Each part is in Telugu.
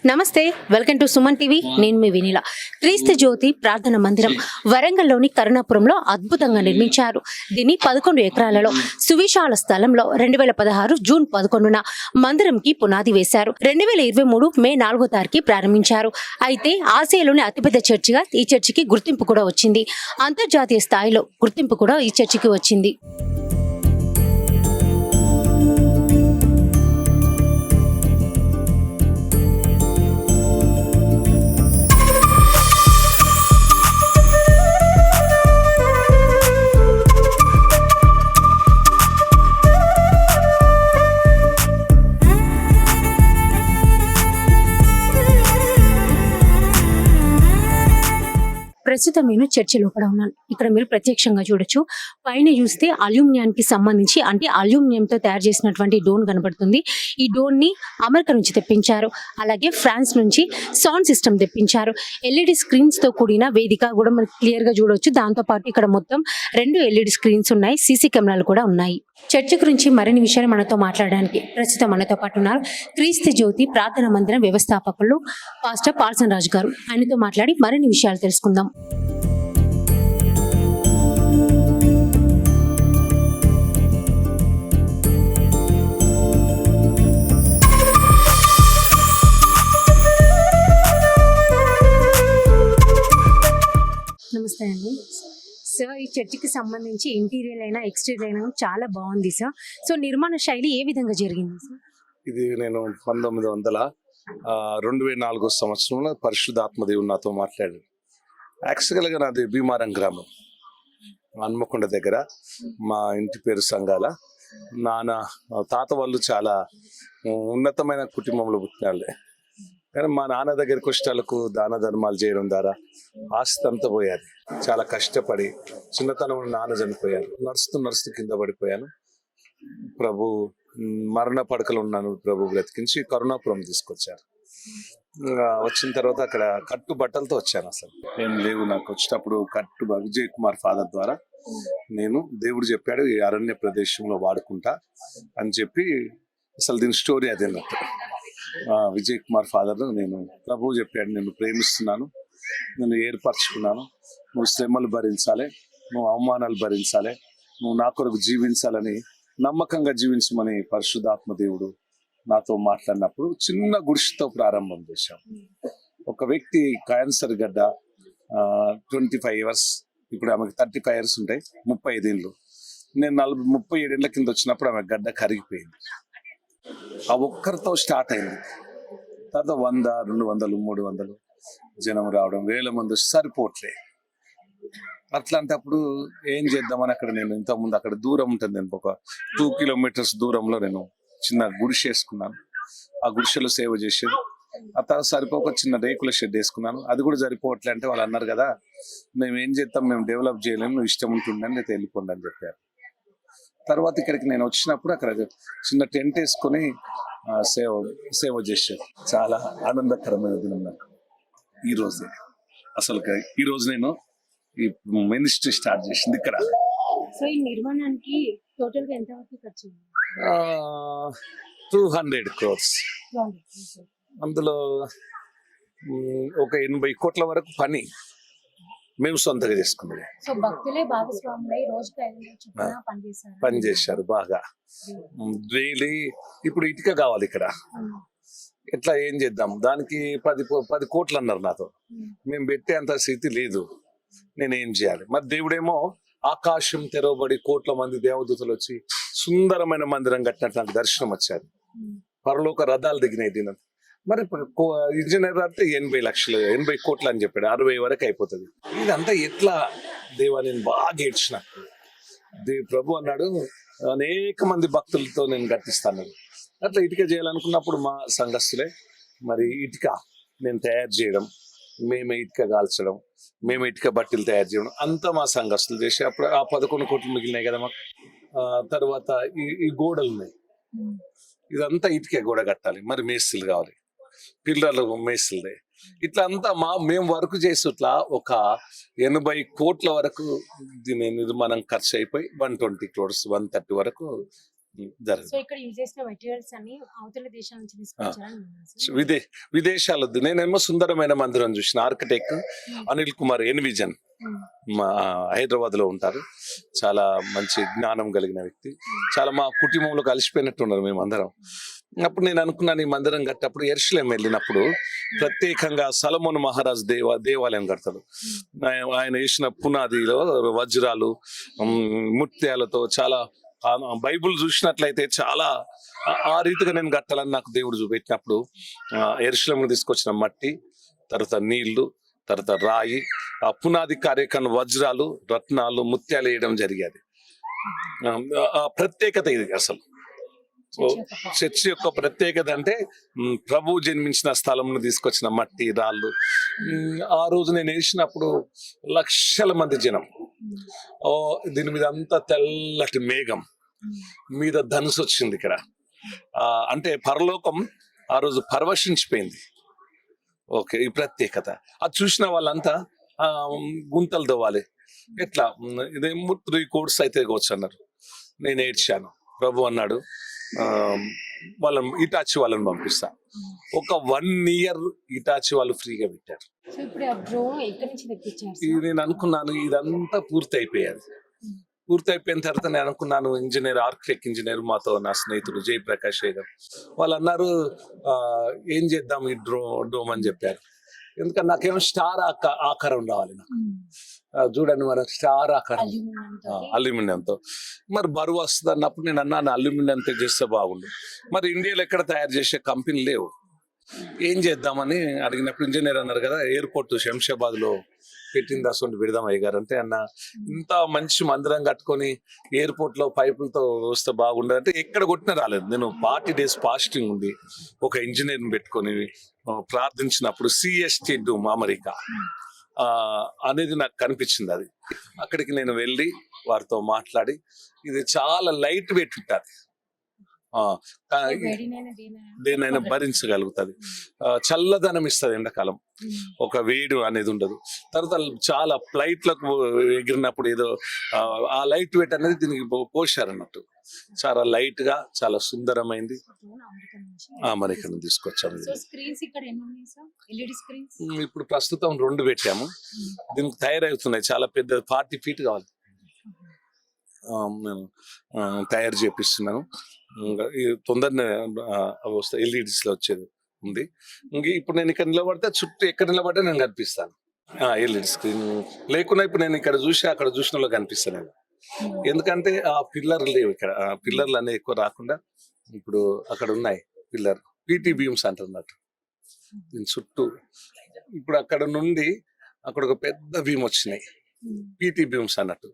నమస్తే, వెల్కమ్ టు సుమన్ టీవీ. నేను మీ వినీల. క్రీస్తు జ్యోతి ప్రార్థన మందిరం వరంగల్లోని కరుణాపురంలో అద్భుతంగా నిర్మించారు. దీన్ని 11 ఎకరాలలో సువిశాల స్థలంలో 2016 జూన్ 11న మందిరంకి పునాది వేశారు. 2023 మే 4వ తారీఖు ప్రారంభించారు. అయితే ఆసియాలోని అతిపెద్ద చర్చిగా ఈ చర్చికి గుర్తింపు కూడా వచ్చింది. అంతర్జాతీయ స్థాయిలో గుర్తింపు కూడా ఈ చర్చికి వచ్చింది. ప్రస్తుతం నేను చర్చి లోపల ఉన్నాను. ఇక్కడ మీరు ప్రత్యక్షంగా చూడొచ్చు. పైన చూస్తే అల్యూమినియానికి సంబంధించి అంటే అల్యూమినియంతో తయారు చేసినటువంటి డోన్ కనబడుతుంది. ఈ డోన్ ని అమెరికా నుంచి తెప్పించారు. అలాగే ఫ్రాన్స్ నుంచి సౌండ్ సిస్టమ్ తెప్పించారు. ఎల్ఈడి స్క్రీన్స్ తో కూడిన వేదిక కూడా మనం క్లియర్ గా చూడొచ్చు. దాంతో పాటు ఇక్కడ మొత్తం 2 ఎల్ఈడి స్క్రీన్స్ ఉన్నాయి. సీసీ కెమెరాలు కూడా ఉన్నాయి. చర్చి గురించి మరిన్ని విషయాలు మనతో మాట్లాడడానికి ప్రస్తుతం మనతో పాటు ఉన్నారు క్రీస్తు జ్యోతి ప్రార్థన మందిరం వ్యవస్థాపకులు పాస్టర్ పాల్సన్ రాజు గారు. ఆయనతో మాట్లాడి మరిన్ని విషయాలు తెలుసుకుందాం. నమస్తే అండి సార్. ఈ చర్చికి సంబంధించి ఇంటీరియర్ అయినా ఎక్స్టీరియర్ అయినా చాలా బాగుంది సార్. సో నిర్మాణ శైలి ఏ విధంగా జరిగింది సార్? ఇది నేను 2024 సంవత్సరంలో పరిశుద్ధాత్మదేవుడు నాతో మాట్లాడాడు. యాక్చువల్గా నాది భీమారం గ్రామం, హన్మకొండ దగ్గర. మా ఇంటి పేరు సంఘాల. తాత వాళ్ళు చాలా ఉన్నతమైన కుటుంబంలో పుట్టినాళ్ళే. కానీ మా నాన్న దగ్గరికి వచ్చేటలకు దాన ధర్మాలు చేయడం ద్వారా ఆస్తి అంతా పోయాది. చాలా కష్టపడి చిన్నతనంలో నాన్న చనిపోయారు. నడుస్తూ కింద పడిపోయాను. ప్రభు మరణ పడకలు ఉన్నాను. ప్రభు బ్రతికించి కరుణాపురం తీసుకొచ్చారు. వచ్చిన తర్వాత అక్కడ కట్టు బట్టలతో వచ్చాను. అసలు ఏం లేవు నాకు. వచ్చినప్పుడు విజయ్ కుమార్ ఫాదర్ ద్వారా నేను దేవుడు చెప్పాడు ఈ అరణ్య ప్రదేశంలో వాడుకుంటా అని చెప్పి, అసలు దీని స్టోరీ అది అన్నట్టు. విజయ్ కుమార్ ఫాదర్ నేను ప్రభు చెప్పాడు, నేను ప్రేమిస్తున్నాను, నేను ఏర్పరచుకున్నాను, నువ్వు శ్రమలు భరించాలి, నువ్వు అవమానాలు భరించాలి, నువ్వు నా కొరకు జీవించాలని, నమ్మకంగా జీవించమని పరిశుద్ధాత్మ దేవుడు నాతో మాట్లాడినప్పుడు చిన్న గుడిసెతో ప్రారంభం చేశాం. ఒక వ్యక్తి క్యాన్సర్ గడ్డ 25 years, ఇప్పుడు ఆమెకు 35 years ఉంటాయి, 35 ఏళ్ళు. నేను 37 ఏళ్ల కింద వచ్చినప్పుడు ఆమె గడ్డ కరిగిపోయింది. ఆ ఒక్కరితో స్టార్ట్ అయింది. తర్వాత 100, 200, 300 జనం రావడం, 1000 మంది సరిపోట్లే. అట్లాంటప్పుడు ఏం చేద్దామని అక్కడ నేను ఇంతకుముందు అక్కడ దూరం ఉంటుంది, నేను ఒక 2 kilometers దూరంలో నేను చిన్న గుడిసె వేసుకున్నాను. ఆ గుడిసెలో సేవ చేసేది. ఆ తర్వాత సరిపోక చిన్న రేకుల షెడ్ వేసుకున్నాను. అది కూడా సరిపోవట్లే అంటే వాళ్ళు అన్నారు కదా, మేము ఏం చేస్తాం, మేము డెవలప్ చేయలేము, నువ్వు ఇష్టం ఉంటుండని అయితే వెళ్ళిపోండి అని చెప్పారు. తర్వాత ఇక్కడికి నేను వచ్చినప్పుడు అక్కడ చిన్న టెంట్ వేసుకొని సేవ చేశారు. చాలా ఆనందకరమైన దినం నాకు ఈ రోజే. అసలు ఈ రోజు నేను ఈ మినిస్ట్రీ స్టార్ట్ చేసింది ఇక్కడ. సో ఈ నిర్మాణానికి టోటల్ గా ఎంత వరకు ఖర్చు? 200 crores. అందులో ఒక 80 కోట్ల వరకు పని మేము సొంతగా చేసుకున్నాం. సో భక్తులే భాగస్వాములై రోజుకు 500 చొప్పున పని చేశారు బాగా. డైలీ ఇప్పుడు ఇటుక కావాలి ఇక్కడ, ఎట్లా ఏం చేద్దాం, దానికి 10 కోట్లు అన్నారు నాతో. మేము పెట్టే అంత స్థితి లేదు, నేనేం చేయాలి? మరి దేవుడేమో ఆకాశం తెరవబడి కోట్ల మంది దేవదూతలు వచ్చి సుందరమైన మందిరం కట్టినట్టు నాకు దర్శనం వచ్చారు. పరలోక రథాలు దిగినాయి దీని. మరి ఇంజనీర్ అంటే 80 లక్షలు 80 కోట్లు అని చెప్పాడు. 60 వరకు అయిపోతుంది. ఇదంతా ఎట్లా దేవా, నేను బాగా ఏడ్చిన. ప్రభు అన్నాడు అనేక మంది భక్తులతో నేను కట్టిస్తాను. అట్లా ఇటుక చేయాలనుకున్నప్పుడు మా సంఘస్థులే మరి ఇటుక నేను తయారు చేయడం, మేమే ఇటుక కాల్చడం, మేమే ఇటుక బట్టలు తయారు చేయడం అంతా మా సంఘస్థులు చేసి అప్పుడు ఆ 11 కోట్లు మిగిలినాయి కదా మాకు. తర్వాత ఈ గోడలు ఉన్నాయి, ఇదంతా ఇటుకే గోడ కట్టాలి. మరి మేస్త్రీలు కావాలి, పిల్లర్లు మేస్త్రీలే. ఇట్లా అంతా మేము వర్క్ చేసి ఇట్లా ఒక 80 కోట్ల వరకు దీని నిర్మాణం ఖర్చు అయిపోయి 120 crores 130 వరకు జరగదు. సో ఇక్కడ యూజ్ చేసిన మెటీరియల్స్ అన్ని అవతల దేశాల నుంచి తీసుకొచ్చారని విన్నాను సార్. విదేశాలొద్దు. నేనేమో సుందరమైన మందిరం చూసిన ఆర్కిటెక్ట్ అనిల్ కుమార్ ఎన్విజన్ మా హైదరాబాద్ లో ఉంటారు. చాలా మంచి జ్ఞానం కలిగిన వ్యక్తి. చాలా మా కుటుంబంలో కలిసిపోయినట్టున్నారు మేమందరం. అప్పుడు నేను అనుకున్నాను ఈ మందిరం కట్టప్పుడు యెరూషలేం వెళ్ళినప్పుడు ప్రత్యేకంగా సొలొమోను మహారాజ్ దేవాలయం కడతాడు. ఆయన వేసిన పునాదిలో వజ్రాలు ముత్యాలతో చాలా బైబుల్ చూసినట్లయితే చాలా ఆ రీతిగా నేను కట్టాలని నాకు దేవుడు చూపెట్టినప్పుడు యెరూషలేంకు తీసుకొచ్చిన మట్టి, తర్వాత నీళ్లు, తర్వాత రాయి, ఆ పునాది కార్యక్రమం వజ్రాలు, రత్నాలు, ముత్యాలు వేయడం జరిగేది. ఆ ప్రత్యేకత ఇది అసలు. చర్చ్ యొక్క ప్రత్యేకత అంటే ప్రభు జన్మించిన స్థలంను తీసుకొచ్చిన మట్టి, రాళ్ళు. ఆ రోజు నేను వేసినప్పుడు లక్షల మంది జనం. దీని మీద అంతా తెల్లటి మేఘం మీద ధనుసు వచ్చింది ఇక్కడ. అంటే పరలోకం ఆ రోజు పరవశించిపోయింది. ఓకే, ఈ ప్రత్యేకత అది చూసిన వాళ్ళంతా గుంతలు దవ్వాలి. ఎట్లా ఇదేమో 3 కోర్స్ అయితే కావచ్చు అన్నారు. నేను ఏడ్చాను. ప్రభు అన్నాడు వాళ్ళని ఇటాచి వాళ్ళని పంపిస్తా. ఒక 1 year ఇటాచి వాళ్ళు ఫ్రీగా పెట్టారు. నేను అనుకున్నాను ఇదంతా పూర్తి అయిపోయాది. పూర్తి అయిపోయిన తర్వాత నేను అనుకున్నాను ఇంజనీర్, ఆర్కిటెక్ట్ ఇంజనీర్ మాతో నా స్నేహితుడు జయప్రకాష్ గారు వాళ్ళు అన్నారు ఏం చేద్దాం ఈ డోమ్ అని చెప్పారు. ఎందుకంటే నాకేమో స్టార్ ఆకారం రావాలి. నాకు చూడండి మనకు స్టార్ ఆకారం అల్యూమినియంతో మరి బరువు వస్తుంది అన్నప్పుడు నేను అన్నాను అల్యూమినియంతో చేస్తే బాగుండు. మరి ఇండియాలో ఎక్కడ తయారు చేసే కంపెనీ లేవు. ఏం చేద్దామని అడిగినప్పుడు ఇంజనీర్ అన్నారు కదా ఎయిర్పోర్ట్ శంషాబాద్ లో పెట్టింది అసలు విడదాం అయ్యారు అంటే అన్న ఇంత మంచి మందిరం కట్టుకొని ఎయిర్పోర్ట్ లో పైపులతో వస్తే బాగుండదు అంటే ఎక్కడ కొట్టినా రాలేదు. నేను 40 days ఫాస్టింగ్ ఉండి ఒక ఇంజనీర్ని పెట్టుకొని ప్రార్థించినప్పుడు సిఎస్టీ డూమ్ అమెరికా అనేది నాకు కనిపించింది. అది అక్కడికి నేను వెళ్ళి వారితో మాట్లాడి ఇది చాలా లైట్ వెయిట్ ఉంటుంది, దేనైనా భరించగలుగుతుంది, చల్లదనం ఇస్తుంది ఎండాకాలం, ఒక వేడి అనేది ఉండదు. తర్వాత చాలా ఫ్లైట్లకు ఎగిరినప్పుడు ఏదో ఆ లైట్ వెయిట్ అనేది దీనికి పోశారన్నట్టు. చాలా లైట్ గా చాలా సుందరమైంది. అమెరికా నుంచి తీసుకొచ్చాము. ఇప్పుడు ప్రస్తుతం 2 పెట్టాము. దీనికి తయారవుతున్నాయి. చాలా పెద్ద 40 feet కావాలి. నేను తయారు చేపిస్తున్నాను. తొందరనే వస్తాయి. ఎల్ఈడీస్ లో వచ్చేది ఉంది. ఇప్పుడు నేను ఇక్కడ నిలబడితే చుట్టూ ఎక్కడ నిలబడితే నేను కనిపిస్తాను. ఎల్ఈడి స్క్రీన్ లేకున్నా ఇప్పుడు నేను ఇక్కడ చూసి అక్కడ చూసిన వాళ్ళు కనిపిస్తాను. ఎందుకంటే ఆ పిల్లర్లు లేవు ఇక్కడ. పిల్లర్లు అనేవి ఎక్కువ రాకుండా ఇప్పుడు అక్కడ ఉన్నాయి పిల్లర్, పీటీ బీమ్స్ అంటున్నట్టు దీని చుట్టూ. ఇప్పుడు అక్కడ నుండి అక్కడ ఒక పెద్ద బీమ్ వచ్చినాయి, పీటీ బీమ్స్ అన్నట్టు.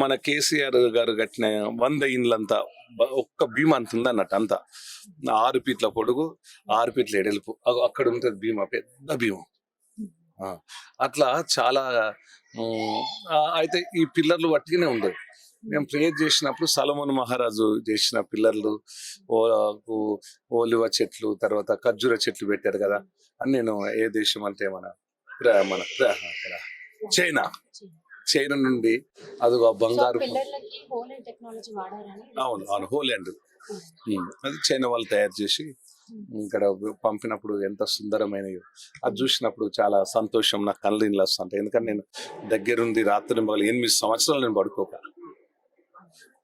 మన కేసీఆర్ గారు కట్టిన 100 ఇండ్లంతా ఒక్క బీమ్ అంతుంది అన్నట్టు. అంతా 6 feet పొడుగు, 6 feet ఎడల్పు. అక్కడ ఉంటుంది భీమా, పెద్ద భీమం. అట్లా చాలా అయితే ఈ పిల్లర్లు వట్టిగానే ఉండవు. మేము ప్రేయర్ చేసినప్పుడు సొలొమోను మహారాజు చేసిన పిల్లర్లు, ఓలివ చెట్లు, తర్వాత ఖర్జూర చెట్లు పెట్టారు కదా అని నేను ఏ దేశం అంటే మన చైనా నుండి అది బంగారు. అవును అవును, హోలాండ్ అది చైనా వాళ్ళు తయారు చేసి ఇక్కడ పంపినప్పుడు ఎంత సుందరమైనవి. అది చూసినప్పుడు చాలా సంతోషం, నాకు కళ్ళు నీళ్ళు వస్తుంటాయి. ఎందుకంటే నేను దగ్గరుండి రాత్రి 8 సంవత్సరాలు నేను పడుకోక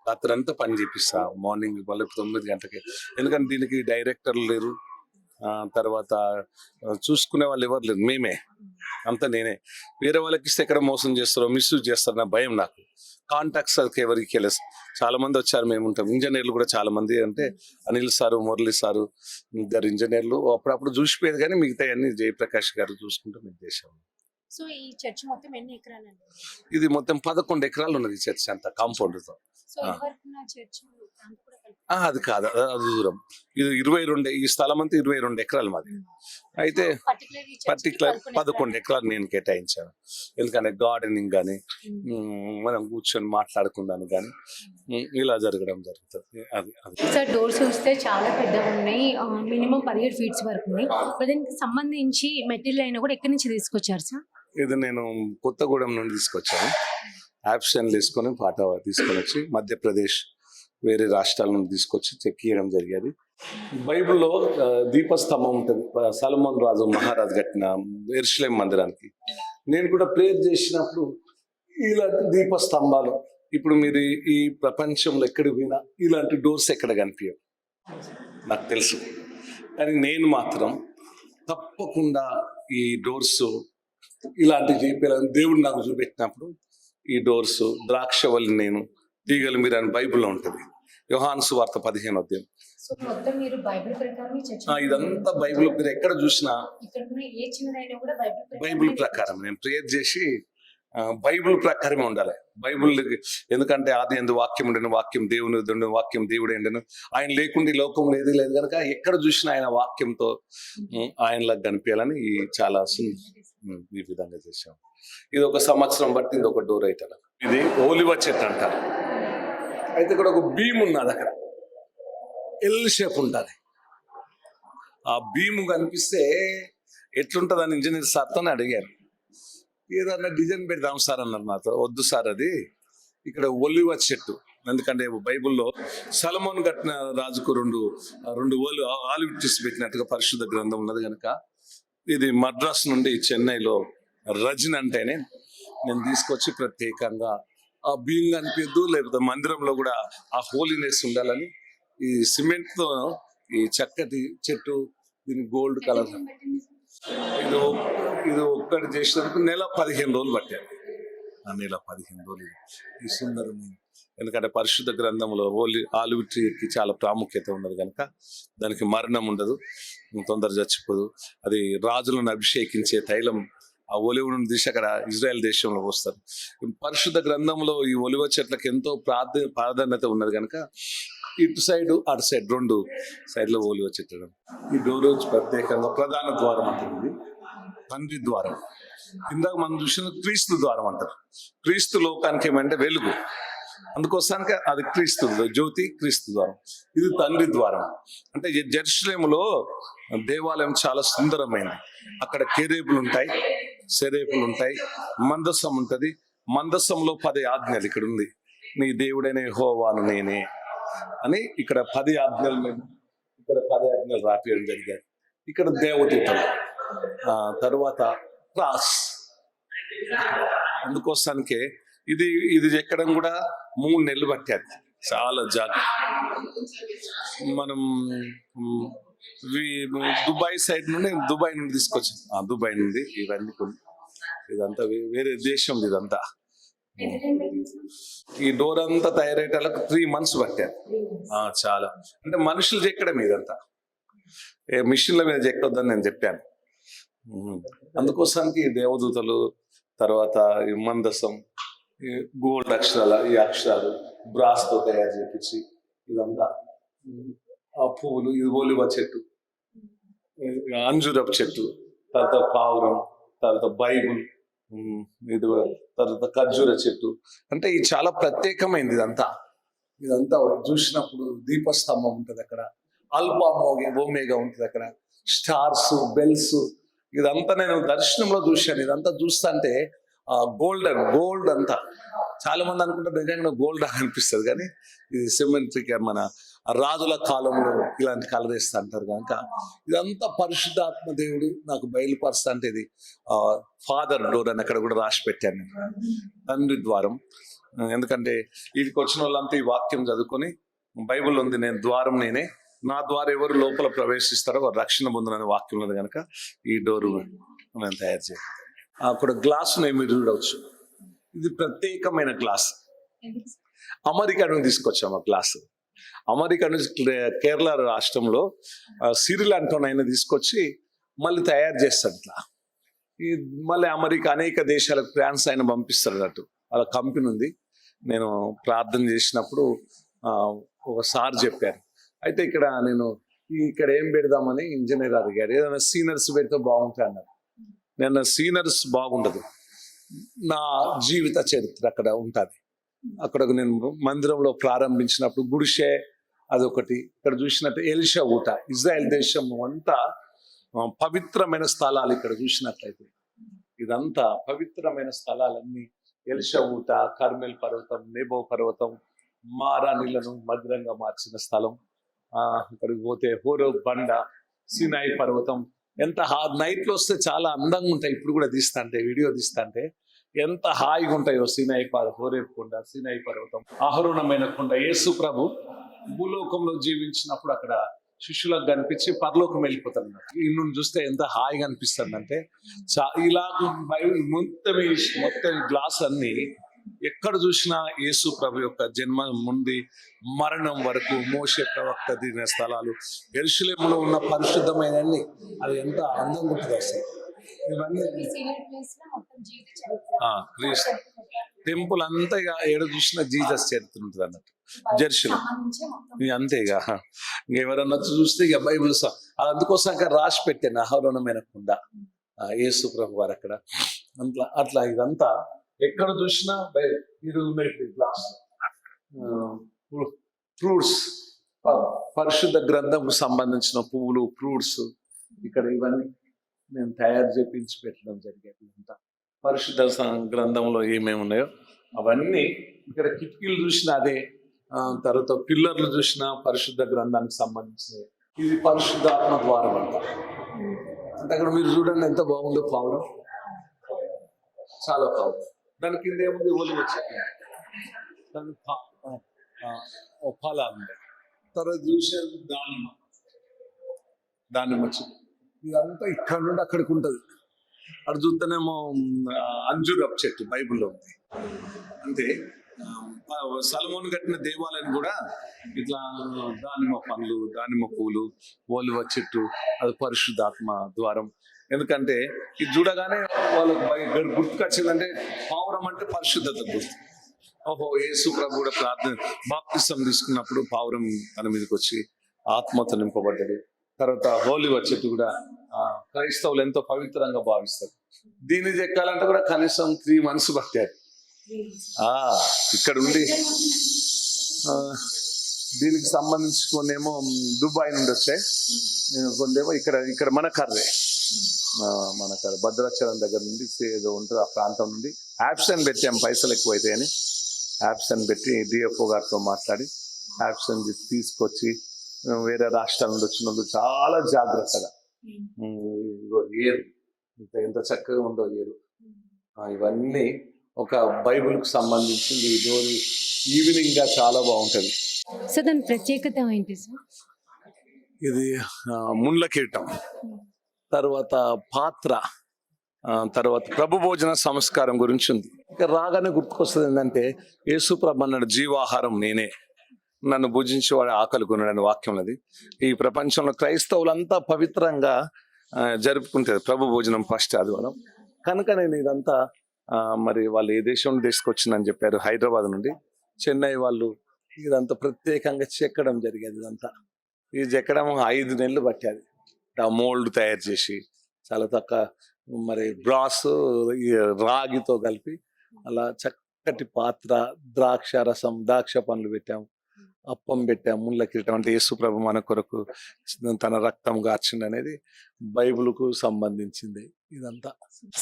రాత్రి అంతా పని చేపిస్తా. మార్నింగ్ 9 గంటలకి. ఎందుకంటే దీనికి డైరెక్టర్లు లేరు, తర్వాత చూసుకునే వాళ్ళు ఎవరు లేరు, మేమే అంతా. నేనే వేరే వాళ్ళకి ఇస్తే ఎక్కడ మోసం చేస్తారో, మిస్యూజ్ చేస్తారో నా భయం నాకు. కాంటాక్ట్స్ అది ఎవరికి వెళ్ళదు. చాలా మంది వచ్చారు, మేము ఉంటాం. ఇంజనీర్లు కూడా చాలా మంది, అంటే అనిల్ సారు, మురళి సారు, 2 ఇంజనీర్లు అప్పుడప్పుడు చూసిపోయేది. కానీ మిగతా అన్ని జయప్రకాష్ గారు చూసుకుంటూ మేము చేసాము. సో ఈ చర్చ్ మొత్తం ఎన్ని ఎకరాలు? ఇది మొత్తం 11 ఎకరాలు ఉన్నది ఈ చర్చ్ అంతా కాంపౌండ్ తో. అది కాదు, అది దూరం. ఇది 22, ఈ స్థలం అంతా 22 ఎకరాలు మాది. అయితే పర్టికులర్ 11 ఎకరాలు నేను కేటాయించాను. ఎందుకంటే గార్డెనింగ్ కానీ మనం కూర్చొని మాట్లాడుకుందాను కానీ ఇలా జరగడం జరుగుతుంది. అది సార్ డోర్స్ చూస్తే చాలా పెద్దగా ఉన్నాయి, మినిమం 17 feet వరకు ఉన్నాయి. దీనికి సంబంధించి మెటీరియల్ అయినా కూడా ఎక్కడి నుంచి తీసుకొచ్చారు సార్? ఇది నేను కొత్తగూడెం నుండి తీసుకొచ్చాను. యాప్షన్ తీసుకొని పాట తీసుకొని వచ్చి మధ్యప్రదేశ్ వేరే రాష్ట్రాల నుండి తీసుకొచ్చి చెక్కియడం జరిగేది. బైబిల్లో దీపస్తంభం ఉంటుంది, సొలొమోను రాజు మహారాజు కట్టిన యెరూషలేం మందిరానికి. నేను కూడా ప్రేయర్ చేసినప్పుడు ఇలాంటి దీపస్తంభాలు ఇప్పుడు మీరు ఈ ప్రపంచంలో ఎక్కడికి పోయినా ఇలాంటి డోర్స్ ఎక్కడ కనిపించవు నాకు తెలుసు. కానీ నేను మాత్రం తప్పకుండా ఈ డోర్స్ ఇలాంటి చేయాలని దేవుడు నాకు చూపెట్టినప్పుడు ఈ డోర్స్ ద్రాక్షవల్లి నేను తీగలు మీరు అని బైబిల్లో ఉంటుంది. యోహాను సువార్త 15వ అధ్యాయం. సో మొత్తం మీరు బైబిల్ ప్రకారం ఇదంతా బైబిల్ మీరు ఎక్కడ చూసినా ఇక్కడ ఏ చిన్నదైనా కూడా బైబిల్ ప్రకారం నేను ప్రేయర్ చేసి బైబిల్ ప్రకారమే ఉండాలి. బైబిల్ ఎందుకంటే ఆది యందు వాక్యం ఉండను, వాక్యం దేవుని ఉండను, వాక్యం దేవుడే ఉండను, ఆయన లేకుండా ఈ లోకం లేదు లేదు కనుక ఎక్కడ చూసినా ఆయన వాక్యంతో ఆయనలా కనిపించాలని చాలా ఈ విధంగా చేశాం. ఇది ఒక సంవత్సరం బట్టి ఇది ఒక డోర్ అయితే ఇది ఓలివ చెట్టు అంటారు. అయితే ఇక్కడ ఒక భీమ్ ఉన్నది, అక్కడ ఎల్ షేప్ ఉంటుంది. ఆ భీము కనిపిస్తే ఎట్లుంటుంది అని ఇంజనీర్ సార్తో అడిగారు. ఏదన్నా డిజైన్ పెడదాం సార్ అన్నారు. నాతో వద్దు సార్, అది ఇక్కడ ఒలివ చెట్టు. ఎందుకంటే బైబిల్లో సొలొమోను కట్టిన రాజుకు రెండు ఆలివ్ ట్రీస్ పెట్టినట్టుగా పరిశుద్ధ గ్రంథం ఉన్నది కనుక ఇది మద్రాస్ నుండి చెన్నైలో రజన్ అంటేనే నేను తీసుకొచ్చి ప్రత్యేకంగా ఆ బీయింగ్ కనిపించద్దు, లేకపోతే మందిరంలో కూడా ఆ హోలీనెస్ ఉండాలని ఈ సిమెంట్తో ఈ చక్కటి చెట్టు దీని గోల్డ్ కలర్ ఇది ఒక్కటి చేసినందుకు 15 రోజులు పట్టారు. ఆ 15 రోజులు ఈ సుందరమైన, ఎందుకంటే పరిశుద్ధ గ్రంథంలో ఆలివ్ ట్రీకి చాలా ప్రాముఖ్యత ఉన్నది కనుక దానికి మరణం ఉండదు, తొందర చచ్చిపోదు. అది రాజులను అభిషేకించే తైలం. ఆ ఒలివును తీసి అక్కడ ఇజ్రాయెల్ దేశంలో వస్తారు. పరిశుద్ధ గ్రంథంలో ఈ ఒలివ చెట్లకు ఎంతో ప్రాధాన్యత ఉన్నది కనుక ఇటు సైడ్ అటు సైడ్ 2 సైడ్లో ఒలివ చెట్లు. ఈ డోర్ ప్రత్యేకంగా ప్రధాన ద్వారం అంటుంది, తండ్రి ద్వారం. ఇందాక మనం చూసిన క్రీస్తు ద్వారం అంటారు. క్రీస్తు లోకానికి ఏమంటే వెలుగు, అందుకోసానికి అది క్రీస్తు జ్యోతి, క్రీస్తు ద్వారం. ఇది తండ్రి ద్వారం. అంటే జెరూసలేములో దేవాలయం చాలా సుందరమైనది. అక్కడ కెరూబులు ఉంటాయి, సెరేపులు ఉంటాయి, మందసం ఉంటది. మందసంలో 10 ఆజ్ఞలు ఇక్కడ ఉంది. నీ దేవుడైన యెహోవాను నేనే అని ఇక్కడ 10 ఆజ్ఞలు ఇక్కడ 10 ఆజ్ఞలు రాపియడం జరిగాయి. ఇక్కడ దేవదూతలు, తరువాత క్రాస్. అందుకోసానికే ఇది ఎక్కడం కూడా 3 నెలలు పట్టారు. చాలా జాగ్రత్త. మనం దుబాయ్ సైడ్ నుండి దుబాయ్ నుండి తీసుకొచ్చాం. దుబాయ్ నుండి ఇవన్నీ ఇదంతా వేరే దేశం. ఇదంతా ఈ డోర్ అంతా తయారయ్యేటాలకు 3 months పట్టారు. చాలా అంటే మనుషులు చెక్కడం ఇదంతా, మిషన్ల మీద చెక్కొద్దని నేను చెప్పాను. అందుకోసానికి దేవదూతలు, తర్వాత ఈ మందసం, గోల్డ్ అక్షరాలు, ఈ అక్షరాలు బ్రాస్తో తయారు చేపించి ఇదంతా, ఆ పువ్వులు, ఇది ఒలివ చెట్టు, అంజురపు చెట్టు, తర్వాత పావురం, తర్వాత బైబుల్, ఇది తర్వాత ఖర్జూర చెట్టు. అంటే ఇది చాలా ప్రత్యేకమైనది. ఇదంతా చూసినప్పుడు దీపస్తంభం ఉంటుంది అక్కడ, అల్ఫా ఓమేగా ఉంటుంది అక్కడ, స్టార్స్, బెల్స్. ఇదంతా నేను దర్శనంలో చూశాను. ఇదంతా చూస్తా అంటే గోల్డ్ అంతా. చాలా మంది అనుకుంటారు నిజంగా గోల్డ్ అనిపిస్తుంది, కానీ ఇది సిమెట్రిక్. మన రాజుల కాలంలో ఇలాంటి కలర్ వేస్తా అంటారు కనుక ఇదంతా పరిశుద్ధాత్మ దేవుడు నాకు బయలుపరుస్తా. అంటే ఇది ఫాదర్ డోర్ అని అక్కడ కూడా రాసి పెట్టాను నేను, తండ్రి ద్వారం. ఎందుకంటే వీటికి వచ్చిన వాళ్ళంతా ఈ వాక్యం చదువుకొని బైబిల్ ఉంది, నేను ద్వారం నేనే, నా ద్వారా ఎవరు లోపల ప్రవేశిస్తారో వారు రక్షణ పొందుననే వాక్యం ఉంది కనుక ఈ డోరు నేను తయారు చేయాలి. అక్కడ గ్లాస్ మీరు చూడవచ్చు. ఇది ప్రత్యేకమైన గ్లాస్. అమెరికా నుంచి తీసుకొచ్చాము ఆ గ్లాస్. అమెరికా నుంచి కేరళ రాష్ట్రంలో సిరిల్ అంటోన్ ఆయన తీసుకొచ్చి మళ్ళీ తయారు చేస్తాడు ఇట్లా. మళ్ళీ అమెరికా అనేక దేశాలకు ఫ్రాన్స్ ఆయన పంపిస్తాడు అన్నట్టు. వాళ్ళ కంపెనీ ఉంది. నేను ప్రార్థన చేసినప్పుడు ఒకసారి చెప్పారు. అయితే ఇక్కడ ఏం పెడదామని ఇంజనీర్ అడిగారు. ఏదైనా సీనర్స్ పెడితే బాగుంటాయి అన్నారు. నేను సీనర్స్ బాగుండదు, నా జీవిత చరిత్ర అక్కడ ఉంటుంది. అక్కడ నేను మందిరంలో ప్రారంభించినప్పుడు గుడిసె అదొకటి. ఇక్కడ చూసినట్టు ఎలిషా ఊట, ఇజ్రాయెల్ దేశం అంతా పవిత్రమైన స్థలాలు. ఇక్కడ చూసినట్లయితే ఇదంతా పవిత్రమైన స్థలాలన్నీ. ఎలిషా ఊట, కర్మెల్ పర్వతం, నెబో పర్వతం, మారా నీళ్లను మధురంగా మార్చిన స్థలం. ఇక్కడికి పోతే హోరో బండ, సినాయి పర్వతం, ఎంత నైట్ లో వస్తే చాలా అందంగా ఉంటాయి. ఇప్పుడు కూడా తీస్తాంటే, వీడియో తీస్తాంటే ఎంత హాయిగా ఉంటాయో సినాయి హోరేబ్ కొండ, సినాయి పర్వతం, ఆహరణమైన కొండ. యేసు ప్రభు భూలోకంలో జీవించినప్పుడు అక్కడ శిష్యులకు కనిపించి పరలోకం వెళ్ళిపోతాడు. ఇల్లు చూస్తే ఎంత హాయిగా అనిపిస్తుంది అంటే, ఇలా మొత్తం గ్లాస్ అన్ని ఎక్కడ చూసినా యేసు ప్రభు యొక్క జన్మ నుండి మరణం వరకు మోషే ప్రవక్త దిగిన స్థలాలు, యెరూషలేములో ఉన్న పరిశుద్ధమైన అది ఎంత అందంగా ఉంటుంది అసలు. ఇవన్నీ టెంపుల్ అంతా ఇక ఏడు చూసినా జీసస్ చరిత్ర ఉంటుంది అన్నట్టు. జెరూసలేం అంతేగా. ఎవరన్నా చూస్తే ఇక బైబుల్ అది అందుకోసం అక్కడ రాసి పెట్టాను, అహరోనమైన కుండ, యేసు ప్రభు వారు అక్కడ. అట్లా ఇదంతా ఎక్కడ చూసినా ఫ్రూట్స్, పరిశుద్ధ గ్రంథం సంబంధించిన పువ్వులు, ఫ్రూట్స్ ఇక్కడ ఇవన్నీ నేను తయారు చేపించి పెట్టడం జరిగేది. అంతా పరిశుద్ధ గ్రంథంలో ఏమేమి ఉన్నాయో అవన్నీ ఇక్కడ. కిటికీలు చూసినా అదే, తర్వాత పిల్లర్లు చూసినా పరిశుద్ధ గ్రంథానికి సంబంధించినవి. ఇది పరిశుద్ధాత్మ ద్వారం అంట. అంటే అక్కడ మీరు చూడండి ఎంత బాగుందో పావురం, చాలా పావురం. దాని కింద ఏముంది, ఒలివ చెట్టు, దాని ఫలాలు ఉన్నాయి. తర్వాత చూసేది దానిమ్మ చెట్టు. ఇదంతా ఇక్కడ నుండి అక్కడికి ఉంటుంది. అక్కడ చూస్తేనేమో అంజూరపు చెట్టు బైబిల్లో ఉంది. అంటే సొలొమోను కట్టిన దేవాలయం కూడా ఇట్లా దానిమ్మ పండ్లు, దానిమ్మ పూలు, ఒలివ చెట్టు, అది పరిశుద్ధాత్మ ద్వారం. ఎందుకంటే ఇది చూడగానే వాళ్ళకి గుర్తుకొచ్చిందంటే పావురం అంటే పరిశుద్ధత గుర్తు. ఓహో, యేసు ప్రభు కూడా బాప్తిసం తీసుకున్నప్పుడు పావురం తన మీదకి వచ్చి ఆత్మతో నింపబడ్డాడు. తర్వాత ఒలివ చెట్టు కూడా క్రైస్తవులు ఎంతో పవిత్రంగా భావిస్తారు. దీన్ని చెక్కాలంటే కూడా కనీసం 3 months పట్టారు. ఇక్కడ ఉండి దీనికి సంబంధించి కొన్నేమో దుబాయ్ నుండి వచ్చాయి, కొన్నేమో ఇక్కడ మన కర్రే, మన కర్ర భద్రాచలం దగ్గర నుండి ఏదో ఉంటుంది ఆ ప్రాంతం నుండి. యాప్సన్ పెట్టాం, పైసలు ఎక్కువైతాయని యాప్సన్ పెట్టి డిఎఫ్ఓ గారితో మాట్లాడి యాప్సన్ తీసుకొచ్చి వేరే రాష్ట్రాల నుండి వచ్చిన వాళ్ళు చాలా జాగ్రత్తగా, ఏరు ఎంత చక్కగా ఉందో ఏరు, ఇవన్నీ ఒక బైబిల్ కు సంబంధించింది. రోజు ఈవినింగ్ గా చాలా బాగుంటది. సో దాని ప్రత్యేకత ఏంటి సార్? ఇది ముండ్ల కీటం, తర్వాత పాత్ర, తర్వాత ప్రభు భోజన సంస్కారం గురించి ఉంది. ఇక రాగానే గుర్తుకొస్తుంది ఏంటంటే, యేసు ప్రభు అన్నాడు, జీవాహారం నేనే, నన్ను భుజించేవాడు ఆకలి కొనడని వాక్యం. అది ఈ ప్రపంచంలో క్రైస్తవులంతా పవిత్రంగా జరుపుకుంటారు ప్రభు భోజనం ఫస్ట్ ఆదివారం. కనుక నేను ఇదంతా మరి వాళ్ళు ఏ దేశం నుండి తీసుకొచ్చిందని చెప్పారు, హైదరాబాద్ నుండి, చెన్నై వాళ్ళు ఇదంతా ప్రత్యేకంగా చెక్కడం జరిగేది. ఇదంతా ఇది చెక్కడం 5 నెలలు పట్టేది. ఆ మోల్డ్ తయారు చేసి చాలా తక్కువ మరి బ్రాస్ రాగితో కలిపి అలా చక్కటి పాత్ర, ద్రాక్ష రసం, ద్రాక్ష పండ్లు పెట్టాము, అప్పం పెట్టాము, ముళ్ళ కిరీటం. అంటే యేసు ప్రభు మన కొరకు తన రక్తం గార్చింది అనేది బైబిల్కు సంబంధించింది ఇదంతా.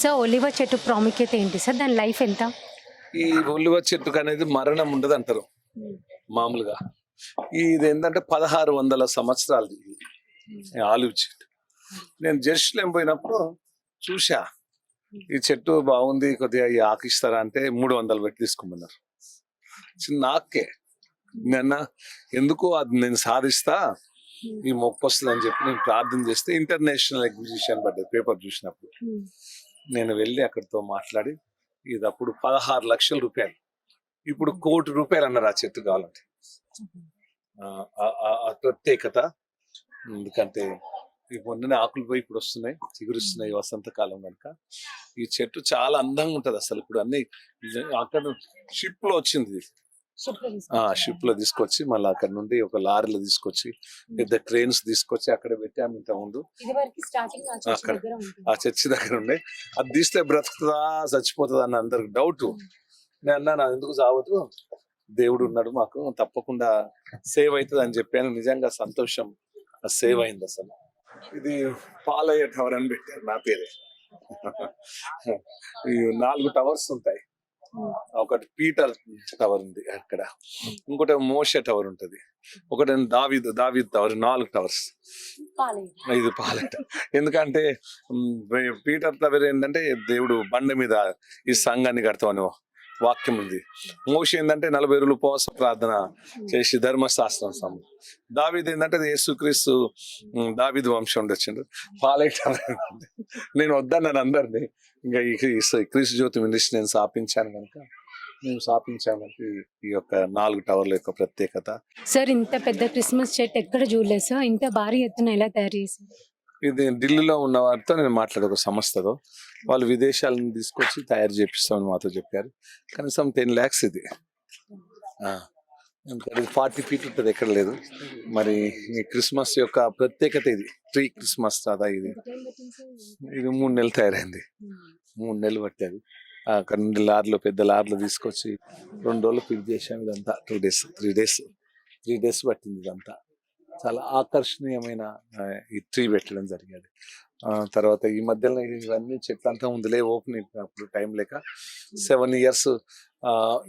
సో ఒలివ చెట్టు ప్రాముఖ్యత ఏంటి సార్? దాని లైఫ్ ఎంత? ఈ ఒలివ చెట్టుకు అనేది మరణం ఉండదు అంటారు మామూలుగా. ఇది ఏంటంటే 1600 సంవత్సరాలు ఆలివ్ చెట్టు. నేను జెరూసలేం పోయినప్పుడు చూసా, ఈ చెట్టు బాగుంది, కొద్దిగా ఈ ఆకిస్తారా అంటే 300 పెట్టి తీసుకోమన్నారు. చిన్న ఆకే. నిన్న ఎందుకు అది నేను సాధిస్తా, ఈ మొక్కు వస్తుంది అని చెప్పి నేను ప్రార్థన చేస్తే ఇంటర్నేషనల్ ఎగ్జిబిషన్ పడ్డది పేపర్ చూసినప్పుడు. నేను వెళ్ళి అక్కడితో మాట్లాడి, ఇది అప్పుడు 16 లక్షల రూపాయలు, ఇప్పుడు 1 కోటి రూపాయలు అన్నారు ఆ చెట్టు కావాలంటే. ఆ ప్రత్యేకత. ఎందుకంటే ఈ మొన్ననే ఆకులు పోయి ఇప్పుడు వస్తున్నాయి, చిగురుస్తున్నాయి వసంతకాలం కనుక. ఈ చెట్టు చాలా అందంగా ఉంటది అసలు. ఇప్పుడు అన్ని అక్కడ షిప్ లో వచ్చింది, షిప్ లో తీసుకొచ్చి మళ్ళీ అక్కడ నుండి ఒక లారీలో తీసుకొచ్చి పెద్ద క్రేన్స్ తీసుకొచ్చి అక్కడ పెట్టాము. ఇంత ముందు అక్కడ ఆ చర్చి దగ్గర ఉండే, అది తీస్తే బ్రతుకుతుందా చచ్చిపోతుందా అన్న అందరికి డౌట్. నేను అన్నా, ఎందుకు చావదు, దేవుడు ఉన్నాడు మాకు, తప్పకుండా సేవ్ అవుతుంది అని చెప్పాను. నిజంగా సంతోషం, సేవ్ అయింది అసలు. ఇది పాలయ్య టవర్ అని పెట్టారు నా పేరే. 4 టవర్స్ ఉంటాయి. ఒకటి పీటర్ టవర్ ఉంది అక్కడ, ఇంకోటి మోషే టవర్ ఉంటది, ఒకటి దావీద్ టవర్, 4 టవర్స్. ఇది పాలెట. ఎందుకంటే పీటర్ టవర్ ఏంటంటే దేవుడు బండ మీద ఈ సంఘాన్ని కడతామని వాక్యం ఉంది. మోషే ఏంటంటే 40 రోజులు ఉపవాస ప్రార్థన చేసి ధర్మశాస్త్రం సమయం. దావీద్ ఏంటంటే అది యేసుక్రీస్తు దావీద్ వంశం వచ్చిండు. పాలెట నేను వద్దన్నాను అందరినీ, ఇంకా ఈ క్రీస్తు జ్యోతి మినిస్ట్రీ నేను స్థాపించాను కనుక మేము స్థాపించామంటే ఈ యొక్క 4 టవర్ల యొక్క ప్రత్యేకత. సార్ ఇంత పెద్ద క్రిస్మస్ చెట్టు ఎక్కడ చూడలేదు సార్, ఇంత భారీ ఎత్తున ఎలా తయారు చేశారు? ఇది ఢిల్లీలో ఉన్న వారితో నేను మాట్లాడే ఒక సంస్థతో, వాళ్ళు విదేశాలను తీసుకొచ్చి తయారు చేపిస్తామని మాతో చెప్పారు. కనీసం 10 lakhs ఇది. ఎందుకంటే 40 feet ఉంటుంది, ఎక్కడ లేదు. మరి ఈ క్రిస్మస్ యొక్క ప్రత్యేకత ఇది, ప్రీ క్రిస్మస్ కదా ఇది. ఇది 3 నెలలు తయారైంది, 3 నెలలు పట్టేది. అక్కడ నుండి లారీలో, పెద్ద లారీలో తీసుకొచ్చి 2 రోజులు ఫిట్ చేసాం. ఇదంతా 3 days పట్టింది. ఇదంతా చాలా ఆకర్షణీయమైన ఈ ట్రీ పెట్టడం జరిగేది. తర్వాత ఈ మధ్యలో ఇవన్నీ చెట్లంతా ఉందిలే, ఓపెన్ అప్పుడు టైం లేక 7 years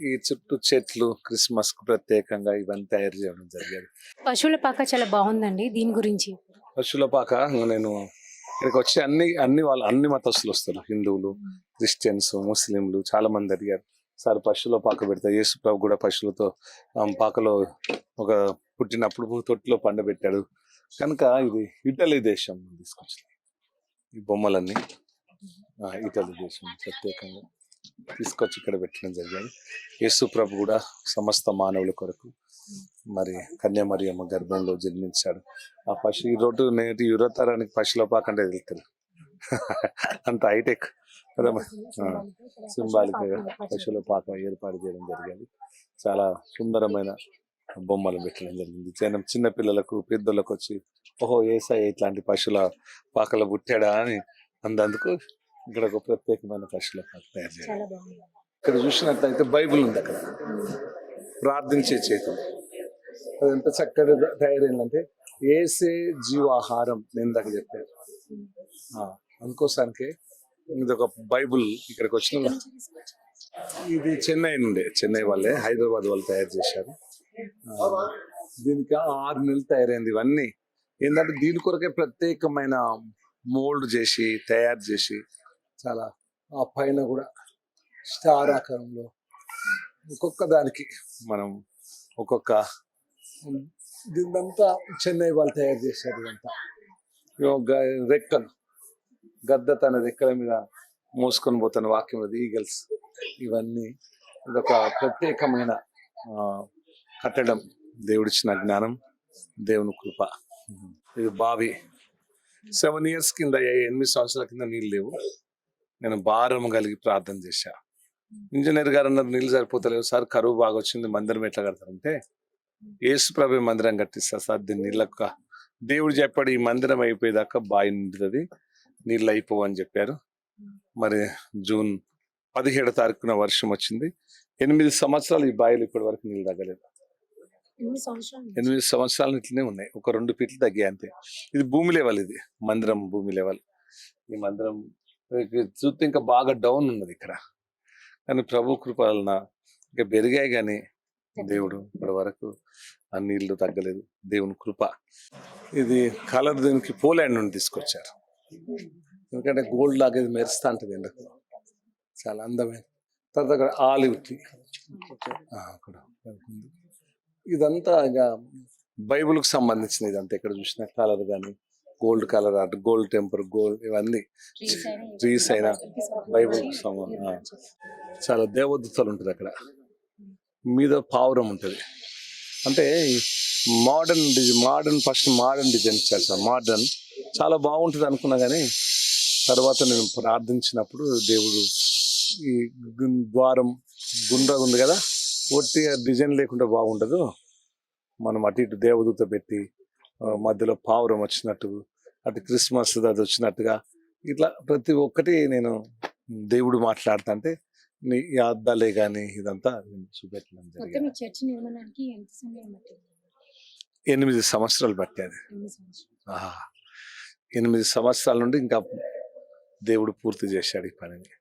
ఈ చుట్టూ చెట్లు క్రిస్మస్ కు ప్రత్యేకంగా ఇవన్నీ తయారు చేయడం జరిగేది. పశువుల పాక చాలా బాగుందండి, దీని గురించి. పశువుల పాక నేను ఇక్కడికి వచ్చి అన్ని మతస్థులు వస్తారు, హిందువులు, క్రిస్టియన్స్, ముస్లింలు చాలా మంది అడిగారు, సార్ పశువుల పాక పెడతా. యేసు ప్రభు కూడా పశువులతో పాకలో ఒక పుట్టినప్పుడు తొట్టిలో పండబెట్టాడు కనుక ఇది ఇటలీ దేశం తీసుకొచ్చింది. ఈ బొమ్మలన్నీ ఇటలీ దేశం ప్రత్యేకంగా తీసుకొచ్చి ఇక్కడ పెట్టడం జరిగింది. యేసు ప్రభు కూడా సమస్త మానవుల కొరకు మరి కన్యామరియమ్మ గర్భంలో జన్మించాడు. ఆ పశు ఈ రోడ్డు నేటి యువతరానికి పశువుల పాక అంటే వెళ్తారు అంత హైటెక్ కదా. సింబాలిక్ గా పశువుల పాక ఏర్పాటు చేయడం జరిగింది. చాలా సుందరమైన బొమ్మలు పెట్టడం జరిగింది. చిన్న పిల్లలకు, పెద్దలకు వచ్చి ఓహో యేసయ్య ఇట్లాంటి పశువుల పాకలో పుట్టాడా అని అందందుకు ఇక్కడ ఒక ప్రత్యేకమైన పశువుల పాక తయారు చేయాలి. ఇక్కడ చూసినట్లయితే బైబిల్ ఉంది, అక్కడ ప్రార్థించే చేతులు, అది ఎంత చక్కగా తయారైందంటే ఏసే జీవాహారం. నేను ఇందాక చెప్పాను అందుకోసానికి ఇది ఒక బైబుల్. ఇక్కడికి వచ్చిన ఇది చెన్నై వాళ్ళే, హైదరాబాద్ వాళ్ళు తయారు చేశారు. దీనికి 6 నెలలు తయారైంది. ఇవన్నీ ఏంటంటే దీని కొరకే ప్రత్యేకమైన మోల్డ్ చేసి తయారు చేసి, చాలా ఆ పైన కూడా స్టార్ ఆకారంలో ఒక్కొక్క దానికి మనం ఒక్కొక్క దీన్నంతా చెన్నై వాళ్ళు తయారు చేశారు. ఇదంతా రెక్కలు, గద్ద తన రెక్కల మీద మోసుకొని పోతున్న వాక్యం అది, ఈగల్స్. ఇవన్నీ ఇదొక ప్రత్యేకమైన కట్టడం, దేవుడిచ్చిన జ్ఞానం, దేవుని కృప. ఇది బావి. 7 years కింద, 8 సంవత్సరాల కింద నీళ్ళు లేవు. నేను భారం కలిగి ప్రార్థన చేశా. ఇంజనీర్ గారు అన్నారు నీళ్ళు సరిపోతలేవు సార్, కరువు బాగా వచ్చింది, మందిరం ఎట్లా కడతారంటే యేసు ప్రభు మందిరం కట్టిస్తా సార్, దీన్ని నీళ్ళక్క దేవుడు చెప్పాడు, ఈ మందిరం అయిపోయేదాకా బావి నిండుతుంది, నీళ్ళు అయిపోవు అని చెప్పారు. మరి జూన్ 17వ తారీఖున వర్షం వచ్చింది. 8 సంవత్సరాలు ఈ బావిలో ఇప్పటి వరకు నీళ్ళు తగ్గలేదు. 8 సంవత్సరాలు ఇట్లనే ఉన్నాయి, ఒక 2 feet తగ్గాయి అంతే. ఇది భూమి లెవెల్, ఇది మందిరం భూమి లెవెల్. ఈ మందిరం చూస్తే ఇంకా బాగా డౌన్ ఉన్నది ఇక్కడ, కానీ ప్రభు కృప వలన ఇంకా పెరిగాయి, కానీ దేవుడు ఇప్పటి వరకు ఆ నీళ్లు తగ్గలేదు, దేవుని కృప. ఇది కలర్ దీనికి పోలాండ్ నుండి తీసుకొచ్చారు, ఎందుకంటే గోల్డ్ లాగా ఇది మెరుస్తా ఉంటుంది ఎండకు, చాలా అందమైన. తర్వాత అక్కడ ఆలివ్ ట్రీ అక్కడ ఇదంతా ఇక బైబుల్కి సంబంధించిన ఇదంతా. ఇక్కడ చూసిన కలర్ కానీ గోల్డ్ కలర్, అటు గోల్డ్ టెంపర్, గోల్డ్, ఇవన్నీ ట్రీస్ అయినా బైబుల్కి సంబంధం. చాలా దేవదూతలు ఉంటుంది అక్కడ, మీద పావురం ఉంటుంది. అంటే ఫస్ట్ మోడర్న్ డిజైన్ ఇచ్చారు సార్. మోడర్న్ చాలా బాగుంటుంది అనుకున్నా, కానీ తర్వాత నేను ప్రార్థించినప్పుడు దేవుడు ఈ ద్వారం గుండ్రగా ఉంది కదా, ఒట్టి డిజైన్ లేకుండా బాగుండదు, మనం అటు ఇటు దేవదూత పెట్టి మధ్యలో పావురం వచ్చినట్టు, అటు క్రిస్మస్ అది వచ్చినట్టుగా, ఇట్లా ప్రతి ఒక్కటి నేను దేవుడు మాట్లాడుతా అంటే నీ అద్దాలే కానీ ఇదంతా చూపెట్టడం జరిగింది. 8 సంవత్సరాలు పట్టాది. 8 సంవత్సరాల నుండి ఇంకా దేవుడు పూర్తి చేశాడు ఈ పనిని.